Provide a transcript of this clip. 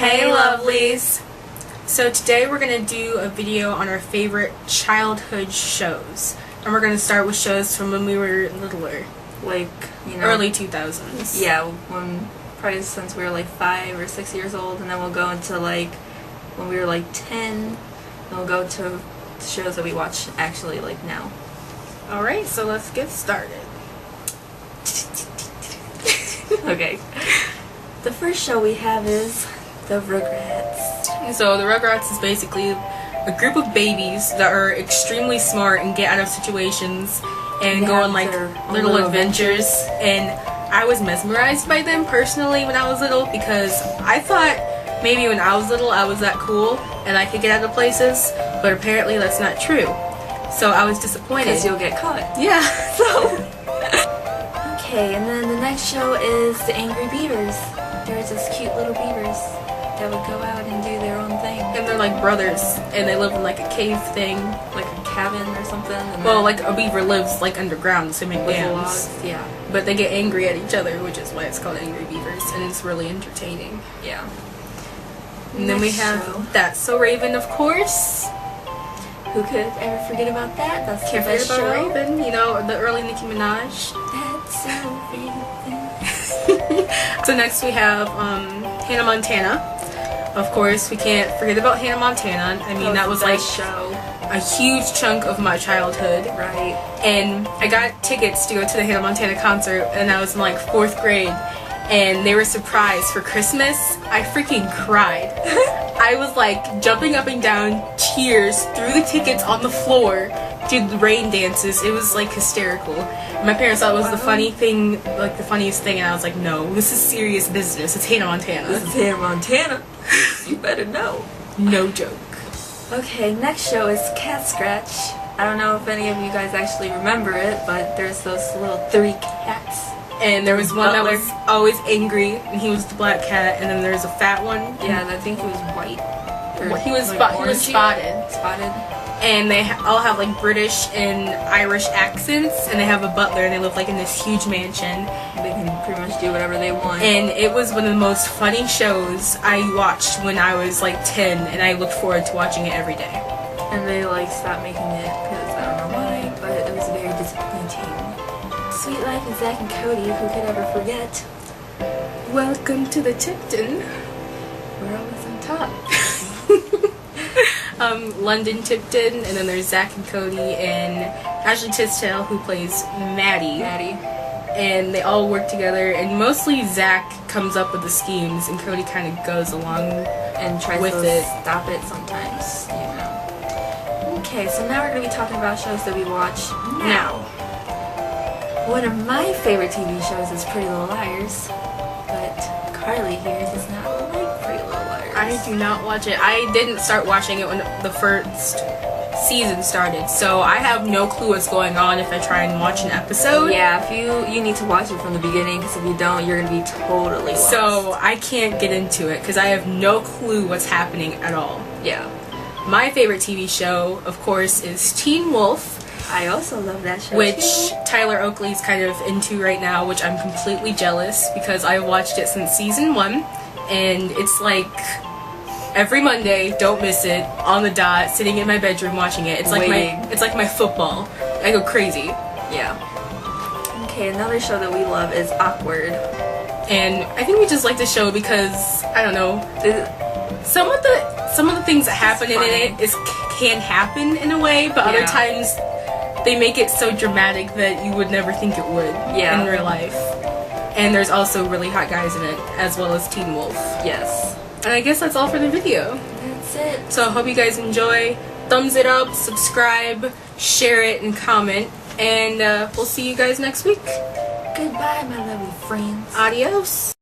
Hey lovelies! So today we're going to do a video on our favorite childhood shows. And we're going to start with shows from when we were littler. Like, you know, early 2000s. Yeah, probably since we were like 5 or 6 years old, and then we'll go into like when we were like 10, and we'll go to shows that we watch actually like now. Alright, so let's get started. Okay. The first show we have is The Rugrats. So the Rugrats is basically a group of babies that are extremely smart and get out of situations and go on like little adventures. And I was mesmerized by them personally when I was little, because I thought maybe when I was little I was that cool and I could get out of places, but apparently that's not true. So I was disappointed. Because you'll get caught. Yeah. So. Okay, and then the next show is The Angry Beavers. They're just cute little beavers that would go out and do their own thing. And they're like brothers, and they live in like a cave thing. Like a cabin or something. And well, like a beaver lives like underground, so make dams. Logs, yeah. But they get angry at each other, which is why it's called Angry Beavers, and it's really entertaining. Yeah. And then we have That's So Raven, of course. Who could ever forget about that? That's Can't forget about Raven, you know, the early Nicki Minaj. That's so Raven. So next we have Hannah Montana. Of course, we can't forget about Hannah Montana. I mean, that was like a huge chunk of my childhood. Right. And I got tickets to go to the Hannah Montana concert, and I was in like 4th grade, and they were surprised for Christmas. I freaking cried. I was like jumping up and down, tears, threw the tickets on the floor, did the rain dances. It was like hysterical. My parents thought it was the funny thing, like the funniest thing, and I was like, no, this is serious business. It's Hannah Montana. This is Hannah Montana. You better know. No joke. Okay, next show is Cat Scratch. I don't know if any of you guys actually remember it, but there's those little 3 cats. And there was one that was always angry, and he was the black cat, and then there's a fat one. Yeah, I think he was white. Or he was spotted. Spotted. And they all have like British and Irish accents, and they have a butler, and they live like in this huge mansion. They can pretty much do whatever they want. And it was one of the most funny shows I watched when I was like 10, and I looked forward to watching it every day. And they like stopped making it because I don't know why, but it was very disappointing. Sweet Life of Zack and Cody, who could ever forget? Welcome to the Tipton. We're always on top. London Tipton, and then there's Zack and Cody and Ashley Tisdale, who plays Maddie. And they all work together, and mostly Zack comes up with the schemes, and Cody kind of goes along and tries to stop it sometimes, you know. Okay, so now we're going to be talking about shows that we watch now. One of my favorite TV shows is Pretty Little Liars, but Carly here does not like Pretty Little Liars. I do not watch it. I didn't start watching it when the first season started, so I have no clue what's going on if I try and watch an episode. Yeah, if you need to watch it from the beginning, because if you don't, you're going to be totally lost. So I can't get into it because I have no clue what's happening at all. Yeah. My favorite TV show, of course, is Teen Wolf. I also love that show, which Tyler Oakley's kind of into right now, which I'm completely jealous because I've watched it since season 1, and it's like every Monday, don't miss it, on the dot, sitting in my bedroom watching it. It's like my football. I go crazy. Yeah. Okay, another show that we love is Awkward. And I think we just like the show because I don't know, some of the things that happen in it can happen in a way, but other times they make it so dramatic that you would never think it would in real life. And there's also really hot guys in it, as well as Teen Wolf. Yes. And I guess that's all for the video. That's it. So I hope you guys enjoy. Thumbs it up, subscribe, share it, and comment. And we'll see you guys next week. Goodbye, my lovely friends. Adios.